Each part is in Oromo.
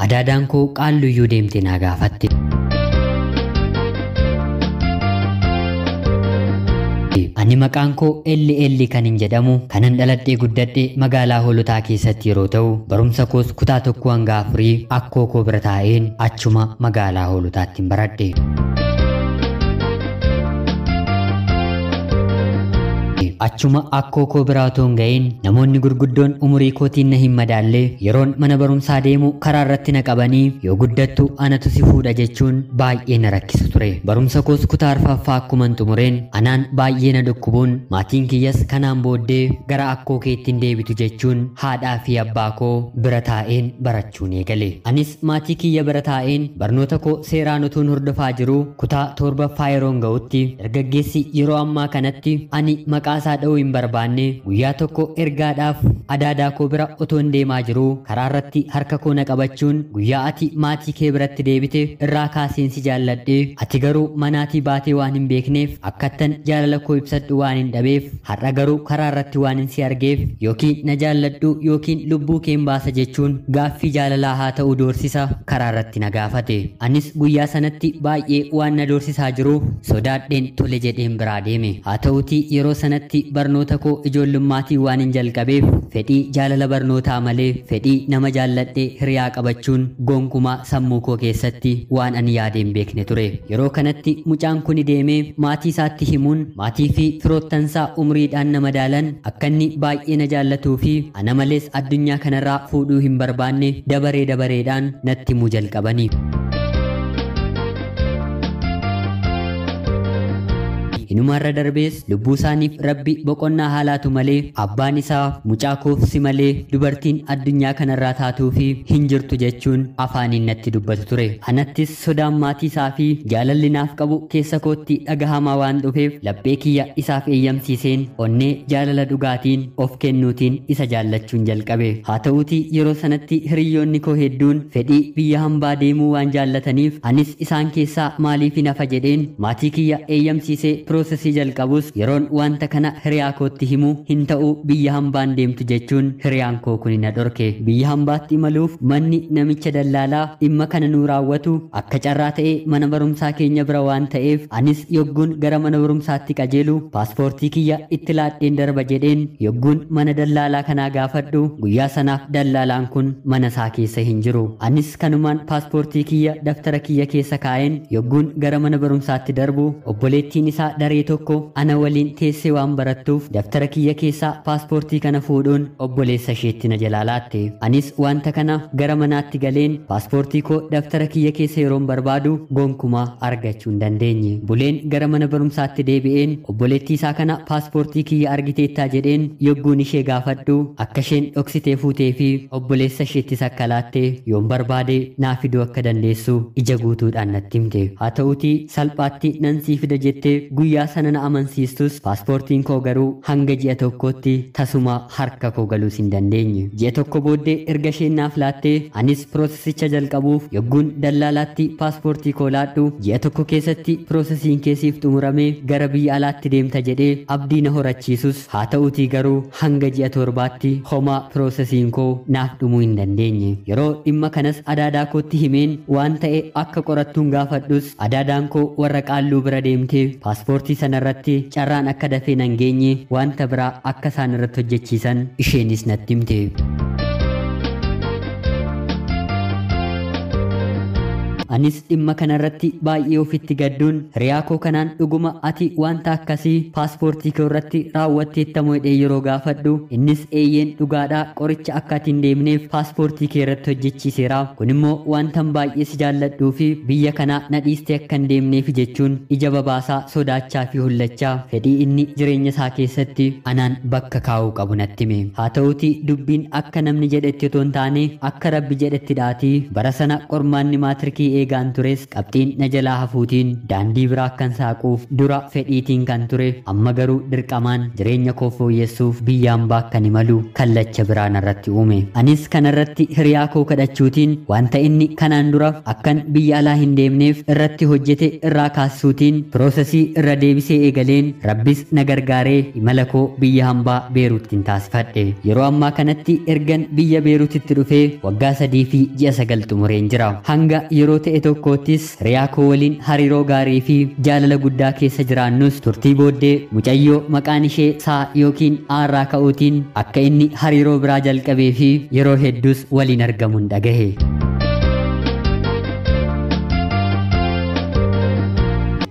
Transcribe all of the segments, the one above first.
Adaadaan koo qaalluyyuu deemtee naa gaafatte. Ani maqaan koo Elli kanin jedhamu kanan dhaladhee guddadhee magaalaa Hoolotaa keessatti yeroo ta'u barumsa koos kutaa 1 hanga 4 akkoo koo bira taa'een achuma magaalaa Hoolotaatti baradhe. Achuma akkoo koo biraa otoo hin ga'iin namoonni gurguddoon umurii kootiin na hin madaallee yeroon mana barumsaa deemu karaa irratti na qabanii yoo guddattu anatu si fuudha jechuun baay'ee na rakkisu ture. Barumsa koos kutaa 4ffaa akkuman xumureen anaan baay'ee na dhukkubuun maatiin kiyyas kanaan booddee gara akkoo keettiin deebitu jechuun haadhaa fi abbaa koo bira taa'een barachuun eegale. Anis maatii kiyya bira taa'een barnoota koo seeraan utuun hordofaa jiru kutaa 7ffaa yeroon ga'utti dargaggeessi yeroo ammaa kanatti ani maqaa dha'uu hin barbaanne guyyaa tokko ergaadhaaf adaadaa koo bira otoo deemaa jiru karaa irratti harka koo na qabachuun guyyaa ati maatii kee biratti deebite irraa kaaseen si jaalladhe ati garuu manaatii baatee waan hin beekneef akkattan jaalala koo ibsadhu waan hin dhabeef har'a garuu karaa irratti waan hin si argeef yookiin na jaalladhu yookiin lubbuu keen baasa jechuun gaaffii jaalalaa haa ta'u doorsisa karaa irratti na gaafate. Anis guyyaa sanatti baay'ee waan na doorsisaa jiruuf sodaadheen tole jedheen biraa deeme. Haa ta'utii yeroo sanatti barnoota koo ijoollummaatii waan hin jalqabeef fedhii jaalala barnootaa malee fedhii nama jaalladhee hiriyaa qabachuun gonkumaa sammuu koo keessatti waan ani yaadee hin beekne ture. Yeroo kanatti mucaan kun deemee maatii isaatti himuun maatii fi firoottansaa umriidhaan na madaalan akka inni baay'ee na jaallatuu fi ana malees addunyaa kanarraa fuudhuu hin barbaanne dabareedhaan natti himuu jalqabani. Inumarra darbees lubbuu isaaniif rabbi boqonnaa haalaatu malee abbaan isaa mucaa koof si malee dubartiin addunyaa kanarraa taatuu fi hin jirtu jechuun afaaniin natti dubbatu ture. Anattis sodaan maatii isaa fi jaalalli naaf qabu keessa kootti dhagahamaa waan dhufeef laphee kiyya isaaf eeyyamsiiseen onnee jaalala dhugaatiin of kennuutiin isa jaallachuun jalqabe. Haa ta'uutii yeroo sanatti hiriyyoonni koo hedduun fedhii biyya hambaa deemuu waan jaallataniif anis isaan keessaa maaliif hin hafa jedheen maatii kiyya eeyyamsiisee piroosesii jalqabus yeroon wanta kana hiriyaa kootti himu hin ta'u biyya hambaan deemtu jechuun hiriyaan koo kun na dhorke. Biyya hambaatti imaluuf manni namicha dallaalaa dhimma kana nuu raawwatu akka carraa ta'ee mana barumsaa keenya bira waan ta'eef anis yogguun gara mana barumsaatti qajeelu paaspoortii kiyya itti laadheen darba jedheen yogguun mana dallaalaa kanaa gaafadhu guyyaa sanaaf dallaalaan kun mana isaa keessa hin jiru. Anis kanumaan paaspoortii kiyya daftara kiyya keessa kaa'een yogguun gara mana barumsaatti darbu obboleettiin isaa daree tokko ana waliin teessee waan barattuuf daftara kiyya keessaa paaspoortii kana fuudhuun obboleessa isheetti na jalaa laatte. Anis wanta kana gara manaatti galeen paaspoortii koo daftara kiyya keessa yeroon barbaadu gonkumaa argachuu hin dandeenye. Buleen gara mana barumsaatti deebi'een obboleettii isaa kana paaspoortii kiyya argiteettaa jedheen yogguun ishee gaafadhu akka isheen dhoksitee fuutee fi obboleessa isheettis akka laatte yoon barbaade naa fiduu akka dandeessu ija guutuudhaan natti himte. Haa ta'uutii salphaatti nan sii fida jettee guyyaa sana na amansiistus paaspoortiin koo garuu hanga ji'a tokkootti tasuma harka koo galuus hin dandeenye. Ji'a tokko booddee erga isheen naaf laattee anis piroosesicha jalqabuuf yogguun dallaalaatti paaspoortii koo laadhu ji'a tokko keessatti piroosesiin keessiif xumuramee gara biyya alaatti deemta jedhee abdii na horachiisus haa ta'uutii garuu hanga ji'a 7tti homaa piroosesiin koo naaf dhumuu hin dandeenye. Yeroo dhimma kanas adaadaa kootti himeen waan ta'e akka qorattuun gaafadhus adaadaan koo warra qaalluu bira deemtee paaspoortii sanarratti carraan akka dafee nan geenye wanta biraa akka isaan irratti hojjechiisan isheenis natti himte. Anis dhimma kanarratti baay'ee ofitti gadduun hiriyaa koo kanaan dhuguma ati wanta akkasii paaspoortii koo irratti raawwatteettamoo jedhee yeroo gaafadhu innis eeyyeen dhugaadhaa qoricha akka ati hin deemneef paaspoortii kee irratti hojjechiiseera. Kun immoo wantan baay'ee si jaalladhuu fi biyya kanaa na dhiistee akka hin deemneef jechuun ija babaasaa sodaachaa fi hollachaa fedhii inni jireenya isaa keessatti anaan bakka kaa'uu qabu natti hime. Haa ta'uutii dubbiin akka namni jedhetti otoo hin taane akka rabbi jedhetti dhaatii bara sana qormaanni maatirikii eegaan tures qabxiin na jalaa hafuutiin daandii biraa kan saaquuf dura fedhiitiin kan ture amma garuu dirqamaan jireenya koo fooyyessuuf biyya hambaa kan imalu kallacha biraan irratti uume. Anis kanarratti hiriyaa koo kadhachuutiin wanta inni kanaan dura akkan biyya alaa hin deemneef irratti hojjete irraa kaasuutiin piroosesii irra deebisee eegaleen rabbis na gargaaree imala koo biyya hambaa Beeruuttiin taasifadhe. Yeroo ammaa kanatti ergan biyya Beeruutitti dhufee waggaa 3 fi ji'a 9 xumureen jira. Hanga yeroo ta'e tokkoottis hiriyaa koo waliin hariiroo gaarii fi jaalala guddaa keessa jiraannus turtii booddee mucayyoo maqaan ishee Saa yookiin Aarraa ka'uutiin akka inni hariiroo biraa jalqabee fi yeroo hedduus waliin argamuun dhagahe.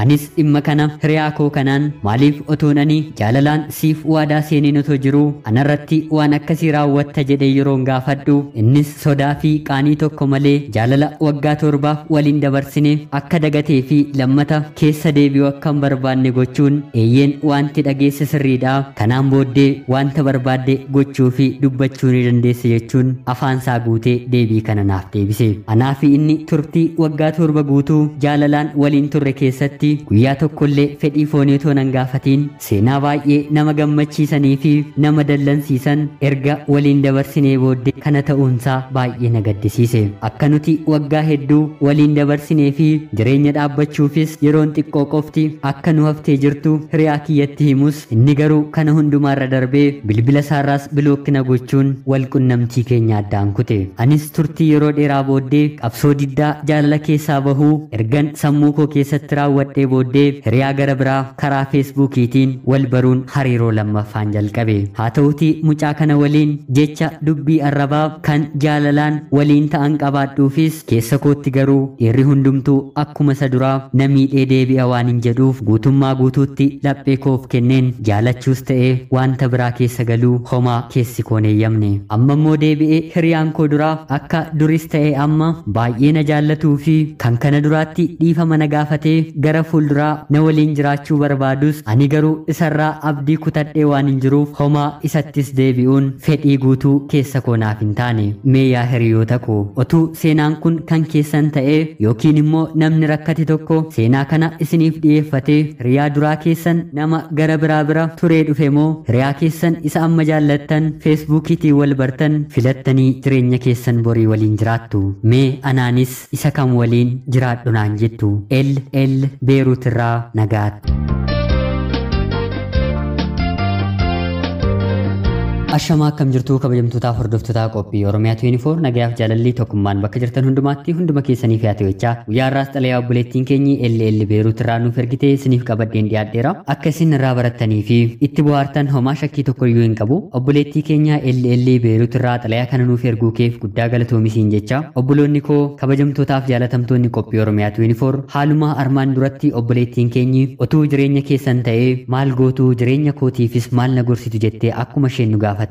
Anis dhimma kana hiriyaa koo kanaan maaliif otoon ani jaalalaan siif waadaa seeneen otoo jiruu anarratti waan akkasii raawwatta jedhee yeroon gaafadhu innis sodaa fi qaanii tokko malee jaalala waggaa 7 waliin dabarsine akka dagatee fi lammata keessa deebi'u akka hin barbaanne gochuun eeyyeen wanti dhageesse sirriidha kanaan booddee wanta barbaadde gochuu fi dubbachuu ni dandeesse jechuun afaansaa guutee deebii kana naaf deebise. Anaa fi inni turtii waggaa 7 guutuu jaalalaan waliin turre keessatti guyyaa tokkollee fedhii foonii otoo nan gaafatiin seenaa baay'ee nama gammachiisanii fi nama dallansiisan erga waliin dabarsinee booddee kana ta'uunsaa baay'ee na gaddisiise. Akka nuti waggaa hedduu waliin dabarsinee fi jireenya dhaabbachuufis yeroon xiqqoo qofti akka nu haftee jirtu hiriyaa kiyyatti himus inni garuu kana hundumaarra darbee bilbila isaarraas bilookkina gochuun wal qunnamtii keenya addaan kute. Anis turtii yeroo dheeraa booddee qabsoo diddaa jaalala keessaa bahuu ergan sammuu koo keessatti raawwadhe booddee hiriyaa gara biraa karaa feesbuukiitiin wal baruun hariiroo lammaffaan jalqabe. Haa ta'utii mucaa kana waliin jecha dubbii arrabaa kan jaalalaan waliin ta'an qabaadhuufis keessa kootti garuu dhiirri hundumtuu akkuma isa duraa na miidhee deebi'a waan hin jedhuuf guutummaa guutuutti laphee koof kenneen jaalachuus ta'ee wanta biraa keessa galuu homaa keessi koon eeyyamne. Amma immoo deebi'ee hiriyaan koo duraa akka duris ta'ee amma baay'ee na jaallatuu fi kan kana duraatti dhiifama na gaafatee gara fuulduraa na waliin jiraachuu barbaadus ani garuu isarraa abdii kutadhee waan hin jiruuf homaa isattis deebi'uun fedhii guutuu keessa koo naaf hin taane. Mee yaa hiriyoota koo otuu seenaan kun kan keessan ta'ee yookiin immoo namni rakkate tokko seenaa kana isiniif dhiyeeffatee hiriyaa duraa keessan nama gara biraa bira turee dhufe moo hiriyaa keessan isa amma jaallattan feesbuukiitiin wal bartan filattanii jireenya keessan borii waliin jiraattu. Mee anaanis isa kam waliin jiraadhu naan jettu. Beeruutirraa nagaatti. Ashamaa akkam jirtu kabajamtootaaf hordoftootaa qophii Oromiyaa 24 nagayaaf jaalalli tokkummaan bakka jirtan hundumaatti hunduma keessanii fi haatewichaa guyyaa irraas xalayaa obboleettiin keenyi LL Beeruutirraa nuuf ergitee isiniif qabadheen dhiyaadheera. Akka isin irraa barattanii fi itti bohaartan homaa shakkii tokko iyyuu hin qabu. Obboleettii keenya LL Beeruutirraa xalayaa kana nuuf erguu keef guddaa galatoomisiin jecha. Obboloonni koo kabajamtootaaf jaalatamtoonni qophii Oromiyaa 24 haaluma armaan duratti obboleettiin keenyi otuu jireenya keessan ta'ee maal gootu jireenya kootiifis maal na gorsitu jettee akkuma isheen nu gaafatte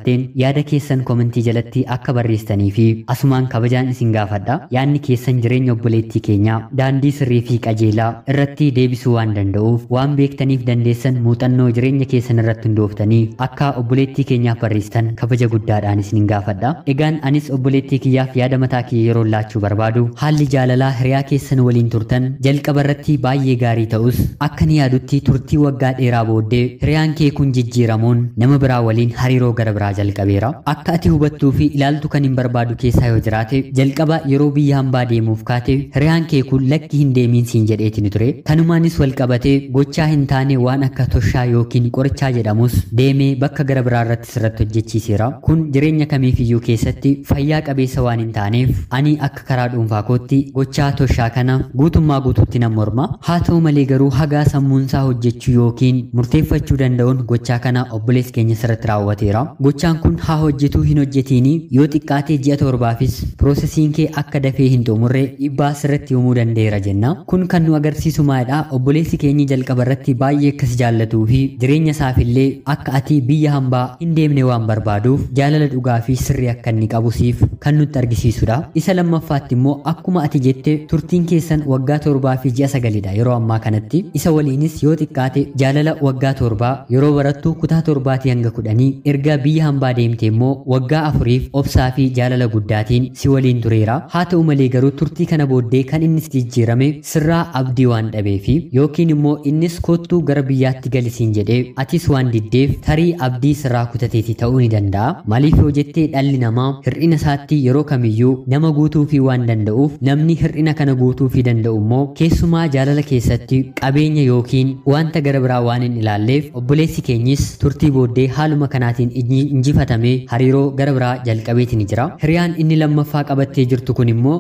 yaada keessan komentii jalatti akka barreessitanii fi asumaan kabajaan isin gaafadha. Yaadni keessan jireenya obboleettii keenyaa daandii sirrii fi qajeelaa irratti deebisuu waan danda'uuf waan beektaniif dandeessan muuxannoo jireenya keessan irratti hundooftanii akka obboleettii keenyaaf barreessitan kabaja guddaadhaan isin gaafadha. Egaan anis obboleettii kiyyaaf yaada mataa kiyya yeroo laachuu barbaadu haalli jaalalaa hiriyaa keessan waliin turtan jalqaba irratti baay'ee gaarii ta'us akka ni yaadutti turtii waggaa dheeraa booddee hiriyaan kee kun jijjiiramuun nama biraa waliin hariiroo gara biraa jalqabeera. Akka ati hubattuu fi ilaaltu kan hin barbaadu keessaa yoo jiraate jalqaba yeroo biyya hambaa deemuuf kaate hiriyaan kee kun lakki hin deemiin siin jedheetiin ture. Kanumaanis wal qabatee gochaa hin taane waan akka toshaa yookiin qorichaa jedhamus deemee bakka gara biraa irratti sirratti hojjechiiseera. Kun jireenya kamiifiyyuu keessatti fayyaa qabeessa waan hin taaneef ani akka karaa dhuunfaa kootti gochaa toshaa kana guutummaa guutuutti nan morma. Haa ta'u malee garuu hagaa sammuunsaa hojjechuu yookiin murteeffachuu danda'uun gochaa kana obboleessi keenya sirratti raawwateera. Gochaan kun haa hojjetuu hin hojjetiini yoo xiqqaatee ji'a 7fis piroosesiin kee akka dafee hin xumurre dhiibbaa sirratti uumuu danda'eera jenna. Kun kan nu agarsiisu maalidha? Obboleessi keenyi jalqaba irratti baay'ee akkas jaallatuu fi jireenya isaafillee akka ati biyya hambaa hin deemne waan barbaaduuf jaalala dhugaa fi sirrii akka inni qabusiif kan nutti argisiisudha. Isa lammaffaatti immoo akkuma ati jette turtiin keessan waggaa 7 fi ji'a 9dha yeroo ammaa kanatti. Isa waliinis yoo xiqqaate jaalala waggaa 7 yeroo barattu kutaa 7 hanga 10 erga biyya biyya hambaa deemte immoo waggaa 4 obsaa fi jaalala guddaatiin si waliin tureera. Haa ta'u malee garuu turtii kana booddee kan innis jijjiirame sirraa abdii waan dhabeefi yookiin immoo innis kottuu gara biyyaatti galisiin jedhee atis waan diddeef tarii abdii sirraa kutateeti ta'uu ni danda'a. Maaliif yoo jettee dhalli namaa hir'ina isaatti yeroo kamiyyuu nama guutuu fi waan danda'uuf namni hir'ina kana guutuu fi danda'u immoo keessumaa jaalala keessatti qabeenya yookiin wanta gara biraa waan hin ilaalleef obboleessi keenyis turtii booddee haaluma kanaatiin injifatamee hariiroo gara biraa jalqabeeti ni jira. Hiriyaan inni lammaffaa qabattee jirtu kun immoo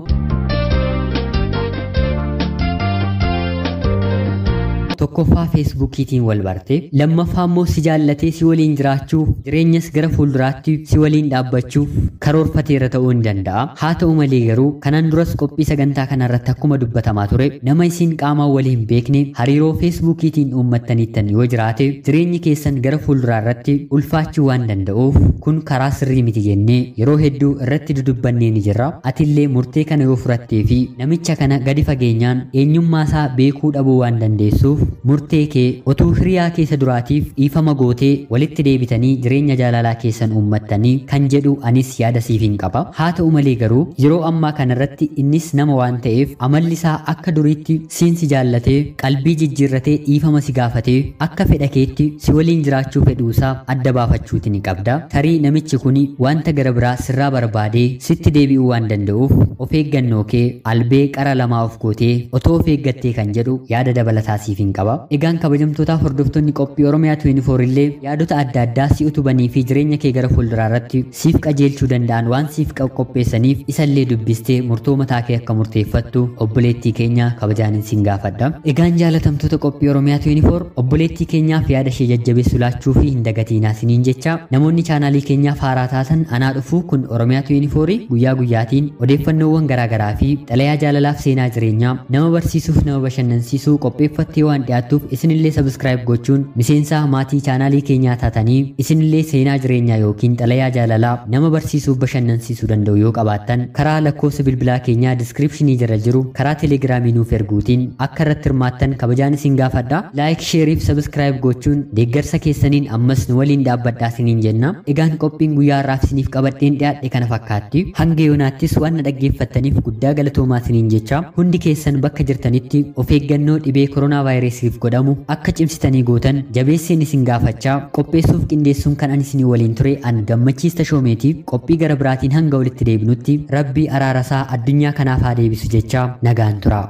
tokkoffaa feesbuukiitiin wal barte, lammaffaa immoo si jaallatee si waliin jiraachuuf jireenyas gara fuulduraatti si waliin dhaabbachuuf karoorfateera ta'uu ni danda'a. Haa ta'u malee garuu kanaan duras qophii sagantaa kanarratti akkuma dubbatamaa ture nama isin qaamaan waliin hin beekne hariiroo feesbuukiitiin uummattaniittan yoo jiraate jireenyi keessan gara fuulduraarratti ulfaachuu waan danda'uuf kun karaa sirrii miti jennee yeroo hedduu irratti dudubbannee ni jirra. Atillee murtee kana yoo fudhattee fi namicha kana gadi fageenyaan eenyummaasaa beekuu dhabuu waan dandeessuuf murtee kee otuu hiriyaa keessa duraatiif dhiifama gootee walitti deebitanii jireenya jaalalaa keessan uummattanii kan jedhu anis yaada siif hin qaba. Haa ta'u malee garuu yeroo ammaa kanarratti innis nama waan ta'eef amalli isaa akka duriitti si jaallatee qalbii jijjiirratee dhiifama si gaafatee akka fedha keetti si waliin jiraachuu fedhuusaa adda baafachuuti ni qabda. Tarii namichi kun wanta gara biraa sirraa barbaadee sitti deebi'uu waan danda'uuf of eeggannoo kee albee qara lamaa of gootee otoo of eeggattee kan jedhu yaada dabalataa siif hin qaba. Egaan kabajamtootaaf hordoftoonni qophii Oromiyaa 24 illee yaadota adda addaa si utubanii fi jireenya kee gara fuulduraarratti siif qajeelchuu danda'an waan siif qopheessaniif isallee dubbistee murtoo mataa kee akka murteeffattu obboleettii keenya kabajaan sin gaafadha. Egaan jaalatamtoota qophii Oromiyaa 24 obboleettii keenyaaf yaada ishee jajjabeessu laachuu fi hin dagatiinaa siniin jecha namoonni chaanaalii keenyaaf haaraa taatan anaa dhufu kun Oromiyaa 24 guyyaa guyyaatiin odeeffannoowwan garaagaraa fi xalayaa jaalalaaf seenaa jireenyaa nama barsiisuuf nama bashannansiisuu qopheeffattee waan dhiyaattuuf isinillee subscribe gochuun miseensa maatii chaanaalii keenyaa taatanii isinillee seenaa jireenyaa yookiin xalayaa jaalalaa nama barsiisuuf bashannansiisuu danda'u yoo qabaattan karaa lakkoofsa bilbilaa keenyaa descriptionii jala jiru karaa telegiraamii nuuf erguutiin akka irratti hirmaattan kabajaan isin gaafadha. Laayik, sheerii fi subscribe gochuun deeggarsa keessaniin ammas nu waliin dhaabbadhaa siniin jenna. Egaan qophiin guyyaa har'aaf isiniif qabadheen dhiyaadhe kana fakkaatti. Hanga yoonaattis waan na dhaggeeffattaniif guddaa galatoomaa siniin jecha hundi keessan bakka jirtanitti of eeggannoo dhibee koronaa vaayirasiif godhamu akka cimsitanii gootan jabeesseen isin gaafachaa qopheessuuf qindeessuun kan ani isinii waliin ture an gammachiis Tashoomeetiif qophii gara biraatiin hanga walitti deebinutti rabbii araarasaa addunyaa kanaaf haa deebisu jechaa nagaan tura.